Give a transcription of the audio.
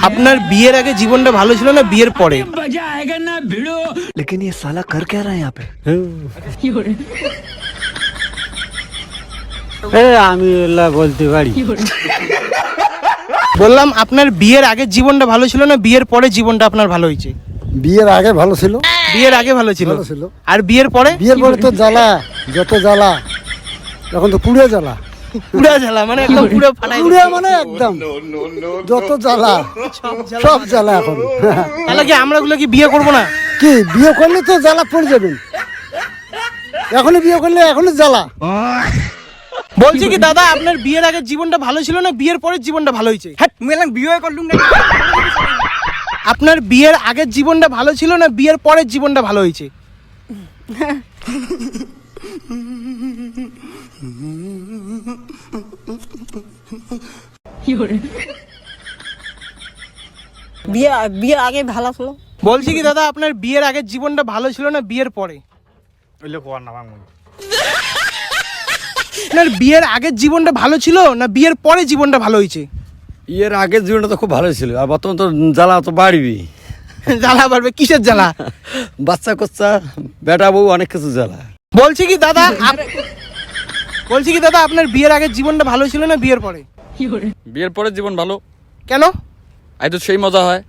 আপনার বিয়ের আগে জীবনটা ভালো ছিল না বিয়ের পরে? लेकिन ये साला कर क्या रहा है यहाँ पे? আমি এলা বলতে পারি। বললাম আপনার বিয়ের আগে জীবনটা ভালো ছিল না বিয়ের পরে জীবনটা আপনার ভালো হয়েছে? বিয়ের আগে ভালো ছিল। বিয়ের আগে ভালো ছিল। ভালো ছিল। আর বিয়ের পরে? বিয়ের পরে তো জ্বালা, যত জ্বালা, এখন তো পুড়ে জ্বালা। পুরা জ্বালা মানে একদম পুরো ফাটাই পুড়ে মানে একদম যত জ্বালা, সব জ্বালা এখন। তাহলে কি আমরা গুলো কি বিয়ে করবো না? কি বিয়ে করলে তো জ্বালা পড়ে যাবেন, এখনই বিয়ে করলে এখনই জ্বালা। বলছি কি দাদা আপনার বিয়ের আগে জীবনটা ভালো ছিল না বিয়ের পরের জীবনটা ভালো হয়েছে? বিয়ে করলুম না। আপনার বিয়ের আগের জীবনটা ভালো ছিল না বিয়ের পরের জীবনটা ভালো হয়েছে? বিয়ে আগে ভালো ছিল। বলছি কি দাদা আপনার বিয়ের আগের জীবনটা ভালো ছিল না বিয়ের পরে? আপনার বিয়ের আগের জীবনটা ভালো ছিল না বিয়ের পরে জীবনটা ভালো হয়েছে? এর আগের জীবনটা তো খুব ভালো ছিল, আর বর্তমান তো জ্বালা তো বাড়বি। জ্বালা বাড়বে, কিসের জ্বালা? বাচ্চা কোচ্চা বেটা বউ অনেক কিছু জ্বালা। বলছি কি দাদা আপনার বিয়ের আগের জীবনটা ভালো ছিল না বিয়ের পরে? বিয়ের পরে জীবন ভালো। কেন? আই তো সেই মজা হয়।